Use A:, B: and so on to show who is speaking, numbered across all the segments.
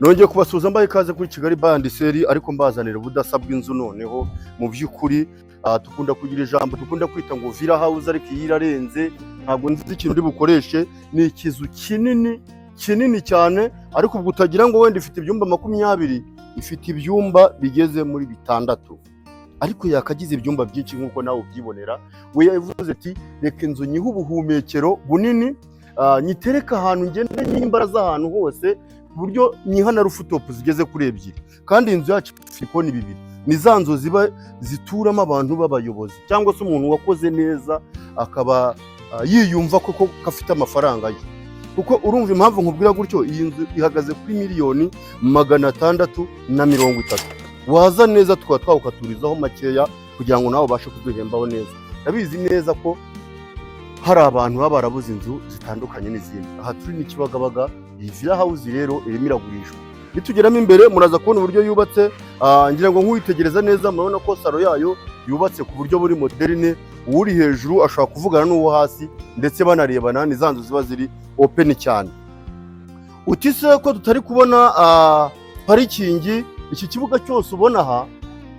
A: nongeye kubasuhuza mbaye ikaze kuri Kigali Bandiseri, ariko mbazanira ubudasabwa inzu. Noneho mu by'ukuri tukunda kugira ijambo dukunda kwita ngo Villa House, ariko iyi irarenze. Ntabwo nzi ikintu uri bukoreshe. Ni ikizu kinini cyane, ariko ubwo utagira ngo wenda ifite ibyumba 20, ifite ibyumba bigeze muri 6, ariko yakagize ibyumba byinshi nk'uko nawe ubyibonera. We yavuze ati reka inzu nyihe ubuhumekero bunini, nyitereka ahantu ngende nyimbara z'ahantu hose, ku buryo nyihana rooftop zigeze kuri 2. Kandi inzu yacu ifite ibikoni 2. Ni za nzu ziba zituramo abantu b'abayobozi cyangwa se umuntu wakoze neza akaba yiyumva ko afite amafaranga ye. Kuko urumva impamvu nkubwira gutyo, iyi nzu ihagaze kuri $630,000. Waza neza tukaba twawukaturizaho makeya kugira ngo nawe ubashe kuduhembaho neza. Ndabizi neza ko hari abantu baba barabuze inzu zitandukanye n'izindi. Aha turi ni Kibagabaga. Iyi Villa House rero irimo iragurishwa. Nitugeramo imbere muraza kubona uburyo yubatse. Ngira ngo nk'uyitegereza neza murabona ko salo yayo yubatse ku buryo buri moderne. Uri hejuru ashobora kuvugana n'uwo hasi ndetse banarebana. Ni za nzu ziba ziri open cyane. Utise ko tutari kubona parikingi. Iki kibuga cyose ubona aha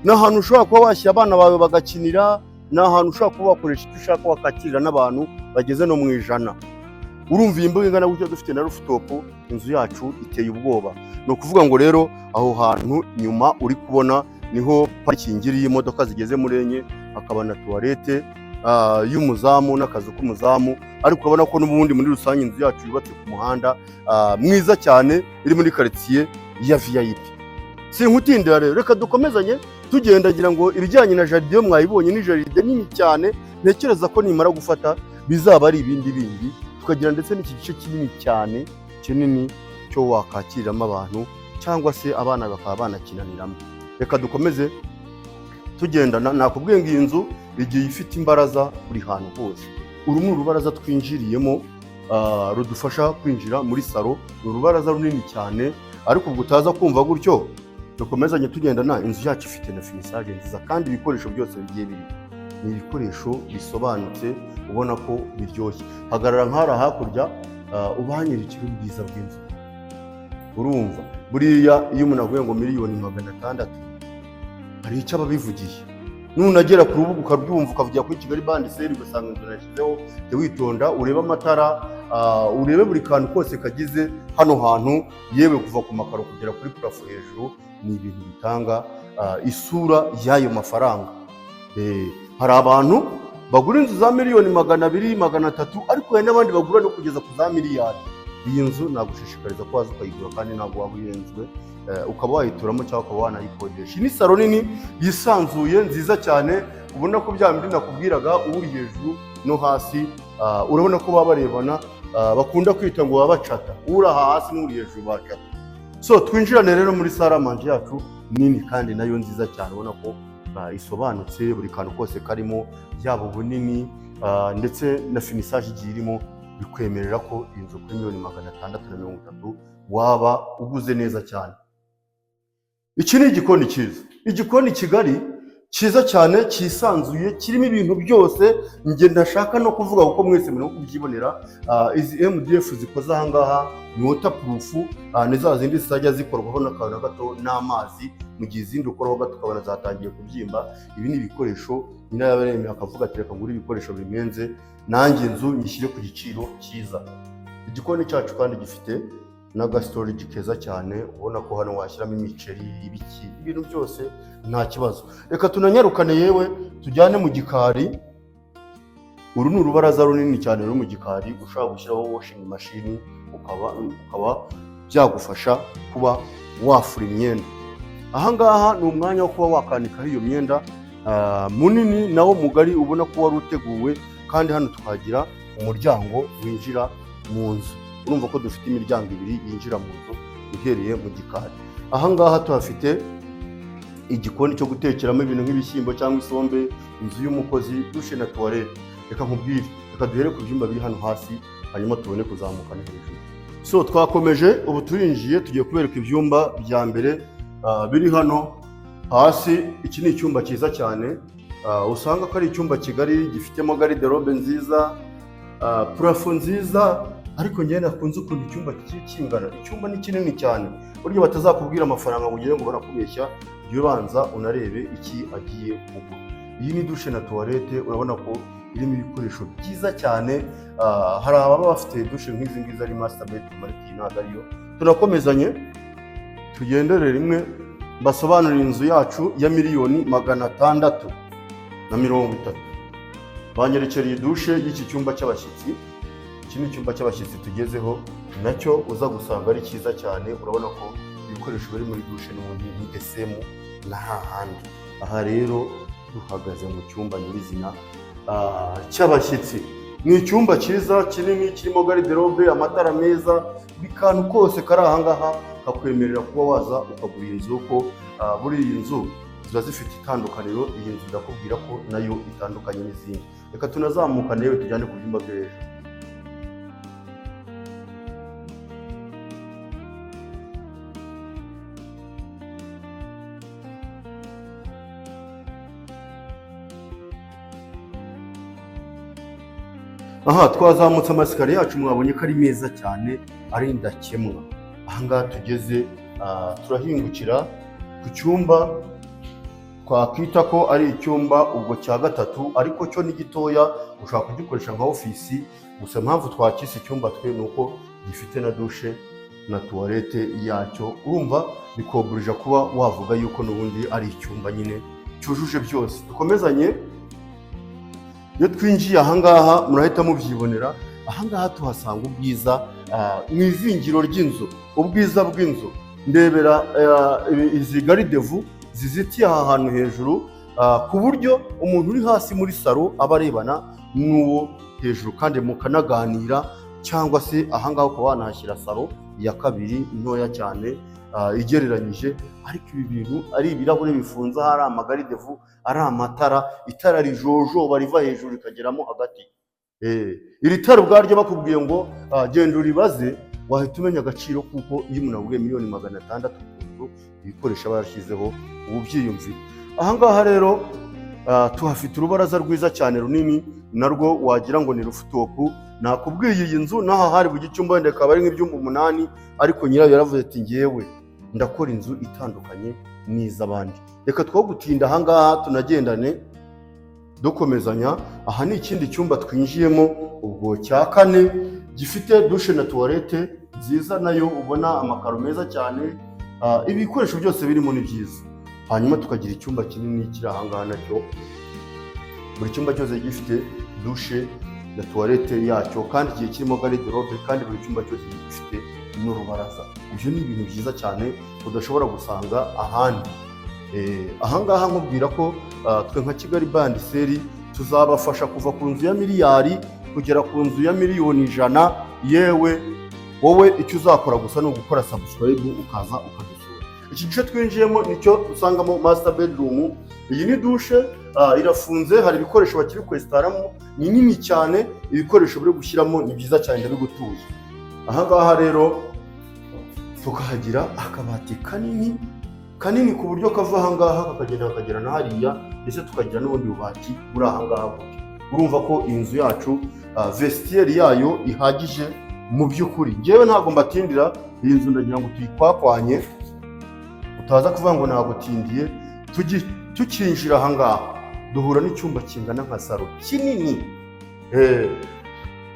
A: ni ahantu ushobora kuba washyira abana bawe bagakinira, ni ahantu ushobora kuba wakoresha icyo ushaka wakakirira n'abantu bageze no mu 100. Urumva iyi mbuga ingana gutyo dufite na rooftop. Inzu yacu iteye ubwoba. Ni ukuvuga ngo rero aho hantu nyuma uri kubona niho parikingi y'imodoka zigeze muri 4, hakaba na toilette y'umuzamu n'akazu k'umuzamu. Ariko urabona ko n'ubundi muri rusange inzu yacu yubatse ku muhanda mwiza cyane, iri muri quartier ya VIP. Sinkutindira rero, reka dukomezanye tugenda. Ngira ngo ibijyanye na jaride mwayibonye, ni jaride nini cyane. Ntekereza ko nimara gufata bizaba ari ibindi tukagira ndetse n'iki gice kinini cyane, kinini cyo wakakiriramo abantu cyangwa se abana bakaba banakinaniramo. Reka dukomeze tugenda. Nakubwiye ngo iyi nzu igiye ifite imbaraza buri hantu hose. Uru ni urubaraza twinjiriyemo rudufasha kwinjira muri salo. Ni urubaraza runini cyane, ariko ubwo utaza kumva gutyo. Dukomezanye tugendana. Inzu yacu ifite na finissage nziza, kandi ibikoresho byose bigiye biri. Ni ibikoresho bisobanutse ubona ko biryoshye. Hagarara nk'ara hakurya ubanyirikira ubwiza bw'inzu. Urumva buriya iyo umuntu avuye ngo $600,000 hari icyo ababivugiye. Nunagera ku rubuga ukabyumva ukavugira kuri Kigali Bandiseri ugasanga inzu nashyizeho, jya witonda urebe amatara, urebe buri kantu kose kagize hano hantu, yewe kuva ku makaro kugera kuri plafo hejuru. Ni ibintu bitanga isura y'ayo mafaranga. Hari abantu bagura inzu za $200,000, $300,000, ariko hari n'abandi bagura no kugeza ku za miliyari. Iyi nzu nagushishikariza ko waza ukayigura, kandi ntabwo waba uyenzwe, ukaba wayituramo cyangwa ukaba wanayikodesha. Ni salo nini yisanzuye nziza cyane, ubona ko bya bindi nakubwiraga, uri hejuru no hasi urabona ko baba barebana. Bakunda kwita ngo baba bacata, uri hasi n'uri hejuru bacata. So twinjirane rero muri sala manje yacu nini kandi nayo nziza cyane, ubona ko isobanutse, buri kantu kose karimo, yaba bunini ndetse na finissage igiye irimo, bikwemerera ko inzu kuri $630,000 waba uguze neza cyane. Iki ni igikoni cyiza, igikoni Kigali cyiza cyane, cyisanzuye, kirimo ibintu byose nge ndashaka no kuvuga kuko mwese muri kubyibonera. Izi MDF zikoze aha ngaha ni waterproof, ni za zindi zizajya zikorwaho n'akantu gato n'amazi, mu gihe izindi ukoraho gato ukabona zatangiye kubyimba. Ibi ni ibikoresho nyina yabaremeye akavuga ati reka ngure ibikoresho bimenze, nanjye inzu nyishyire ku giciro cyiza. Igikoni cyacu kandi gifite n'aga storage keza cyane, ubona ko hano washyiramo imiceri, ibiki, ibintu byose nta kibazo. Reka tunanyarukane yewe tujyane mu gikari. Uru ni urubaraza runini cyane ruri mu gikari, ushobora gushyiraho washing machine, ukaba byagufasha kuba wafura imyenda. Aha ngaha ni umwanya wo kuba wakanika iyo myenda munini nawo mugari, ubona ko wari uteguwe. Kandi hano tukagira umuryango winjira mu nzu. Urumva ko dufite imiryango 2 yinjira mu nzu uhereye mu gikari. Aha ngaha tuhafite igikoni cyo gutekeramo ibintu nk'ibishyimbo cyangwa isombe, inzu y'umukozi, dushe na toilette. Reka nkubwire, reka duhere ku byumba biri hano hasi, hanyuma tubone kuzamuka hejuru. So twakomeje, ubu turinjiye, tugiye kubereka ibyumba bya mbere biri hano hasi. Iki ni icyumba cyiza cyane, usanga ko ari icyumba Kigali, gifitemo garde robe nziza, plafo nziza, ariko njyewe nakunze ukuntu icyumba kiri kingana. Icyumba ni kinini cyane, buryo batazakubwira amafaranga ngo ugire ngo barakubeshya, jya ubanza unarebe iki agiye kugura. Iyi ni dushe na tuwarete, urabona ko irimo ibikoresho byiza cyane. Hari ababa bafite dushe nk'izi ngizi ari master bedroom, ariko iyi ntabwo ariyo. Tunakomezanye tugendere rimwe basobanurira inzu yacu ya $630,000. Banyerekera iyi dushe y'iki cyumba cy'abashyitsi. Iki ni icyumba cy'abashyitsi tugezeho, nacyo uza gusanga ari cyiza cyane. Urabona ko ibikoresho biri muri dushe n'ubundi ni esemu na hahandi. Aha rero duhagaze mu cyumba nyirizina cy'abashyitsi. Ni icyumba cyiza kinini kirimo garderobe, amatara meza, buri kantu kose kari aha ngaha kakwemerera kuba waza ukagura iyi nzu. Ko buri iyi nzu ziba zifite itandukaniro. Iyi nzu ndakubwira ko nayo itandukanye n'izindi. Reka tunazamuka nawe tujyane ku byumba byo hejuru. Aha twazamutse amasikariye yacu, mwabonye ko ari meza cyane, ari indakemwa. Aha ngaha tugeze turahingukira ku cyumba twakwita ko ari icyumba ubwo cya gatatu, ariko cyo ni gitoya, ushobora kugikoresha nka ofisi. Gusa impamvu twakise icyumba twe ni uko gifite na dushe na tuwarete yacyo. Urumva bikoburije kuba wavuga yuko n'ubundi ari icyumba nyine cyujuje byose. Dukomezanye. Iyo twinjiye aha ngaha murahita mubyibonera. Aha ngaha tuhasanga ubwiza mu izingiro ry'inzu, ubwiza bw'inzu. Ndebera izi garidevu zizitiye aha hantu hejuru, ku buryo umuntu uri hasi muri salo aba arebana n'uwo hejuru, kandi mukanaganira. Cyangwa se aha ngaha ukaba wanahashyira salo ya kabiri ntoya cyane igereranyije. Ariko ibi bintu ari ibirahure bifunze, hari amagaridevu, ari amatara, itara rijojoba riva hejuru rikageramo hagati. Iri tara ubwaryo bakubwiye ngo genda uribaze, wahita umenya agaciro, kuko iyo umuntu avuye $600,000 ibikoresho barashyizeho ubu byiyumvira. Aha ngaha rero tuhafite urubaraza rwiza cyane runini, narwo wagira ngo ni rooftop. Nakubwiye iyi nzu n'aha hari buri cyumba wenda akaba ari nk'ibyumba 8, ariko nyirayo yaravuze ati ngewe ndakora inzu itandukanye n'iz'abandi. Reka two gutinda aha ngaha tunagendane dukomezanya. Aha ni ikindi cyumba twinjiyemo ubwo cya kane, gifite dushe na tuwarete nziza, nayo ubona amakaro meza cyane. Ibikoresho byose birimo ni byiza. Hanyuma tukagira icyumba kinini kiri aha ngaha, nacyo buri cyumba cyose gifite dushe na tuwarete yacyo, kandi kigiye kirimo garderobe, kandi buri cyumba cyose gifite n'urubaraza. Ibyo ni ibintu byiza cyane udashobora gusanga ahandi. Aha ngaha nkubwira ko twe nka Kigali Band Seri tuzabafasha kuva ku nzu ya miliyari kugera ku nzu ya $1,100,000. Yewe wowe icyo uzakora gusa ni ugukora subscribe ukaza ukadusura. Iki gice twinjiyemo nicyo usangamo master bedroom. Iyi ni dushe irafunze, hari ibikoresho bakiri kwestaramo, ni nini cyane. Ibikoresho biri gushyiramo ni byiza cyane, ndabigutuye. Aha ngaha rero tukahagira akabati kanini ku buryo kava aha ngaha kakagenda kakagera na hariya, ndetse tukagira n'ubundi bubati buri aha ngaha. Urumva ko iyi nzu yacu vestiaire yayo ihagije mu by'ukuri. Njyewe ntabwo mbatindira, iyi nzu ndagira ngo tuyikwakwanye, utaza kuvuga ngo nagutindiye. Tukinjira aha ngaha duhura n'icyumba kingana nka salo kinini.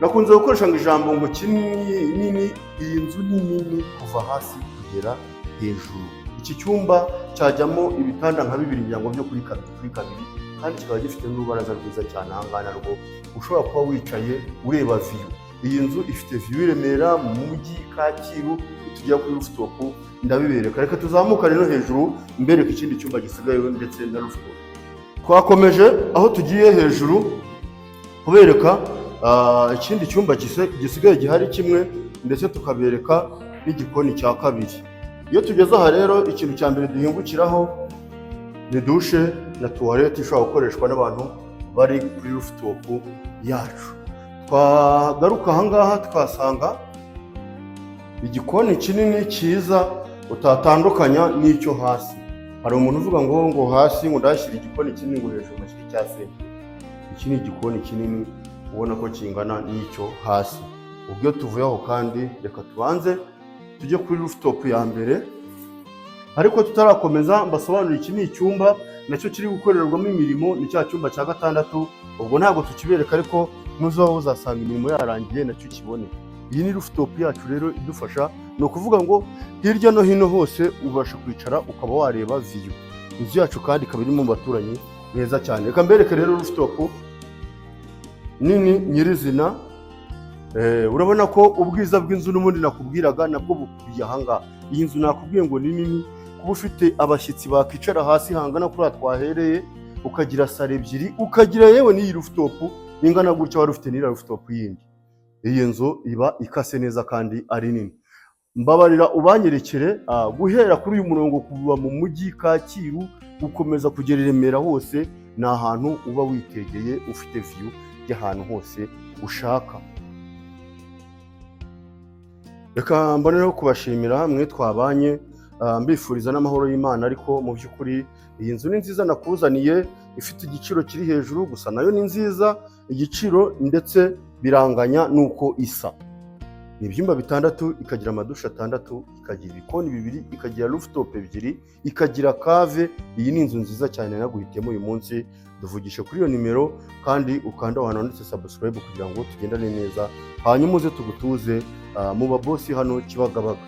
A: Nakunze gukoresha ngo ijambo ngo kinini. Iyi nzu ni nini kuva hasi kugera hejuru. Iki cyumba cyajyamo ibitanda nka 2 byo kuri kabiri, kandi kikaba gifite n'urubaraza rwiza cyane. Aha ngaha narwo ushobora kuba wicaye ureba view. Iyi nzu ifite view Remera mu mujyi Kacyiru. Tujya kuri rooftop ndabibereka. Reka tuzamukane no hejuru mbereka ikindi cyumba gisigaye ndetse na rooftop. Twakomeje aho tugiye hejuru kubereka ikindi cyumba gisigaye gihari kimwe, ndetse tukabereka n'igikoni cya kabiri. Iyo tugeze aha rero, ikintu cya mbere duhingukiraho ni dushe na tuwarete ishobora gukoreshwa n'abantu bari kuri rooftop yacu. Twagaruka aha ngaha twasanga igikoni kinini cyiza utatandukanya n'icyo hasi. Hari umuntu uvuga ngo hasi ngo ndashyira igikoni kinini ngo hejuru mashyira icya senge. Iki ni igikoni kinini ubona ko kingana n'icyo hasi. ubwo tuvuye aho kandi reka tubanze tujye kuri rooftop ya mbere, ariko tutarakomeza mbasobanurira iki ni icyumba nacyo kiri gukorerwamo imirimo, ni cya cyumba cya 6. ubwo ntabwo tukibereka, ariko nuzaho uzasanga imirimo yarangiye nacyo kibone. Iyi ni rooftop yacu rero idufasha, ni ukuvuga ngo hirya no hino hose ubasha kwicara ukaba wareba view. Inzu yacu kandi ikaba irimo mu baturanyi neza cyane. Reka mbereke rero rooftop nini nyirizina. Urabona ko ubwiza bw'inzu n'ubundi nakubwiraga nabwo bukwiye ahangaha. Iyi nzu nakubwiye ngo ni nini, kuba ufite abashyitsi bakicara hasi hangana kuri twahereye, ukagira sale ebyiri, ukagira yewe n'iyi rooftop ingana gutya wari ufite n'iriya rooftop yindi. Iyi nzu iba ikase neza kandi ari nini. Mbabarira ubanyerekere guhera kuri uyu murongo kuva mu mujyi Kacyiru gukomeza kugera i Remera hose, ni ahantu uba witegeye ufite view y'ahantu hose ushaka. Reka mbonereho kubashimira mwe twabanye, mbifuriza n'amahoro y'Imana. Ariko mu by'ukuri iyi nzu ni nziza nakuzaniye, ifite igiciro kiri hejuru, gusa nayo ni nziza, igiciro ndetse biranganya nuko isa. Ni ibyumba 6, ikagira amadusha 6, ikagira ibikoni 2, ikagira rooftop 2, ikagira cave. Iyi ni inzu nziza cyane naguhitemo uyu munsi. Duvugishe kuri iyo nimero kandi ukanda ahantu handitse subscribe kugira ngo tugendane neza, hanyuma uze tugutuze mu babosi hano Kibagabaga.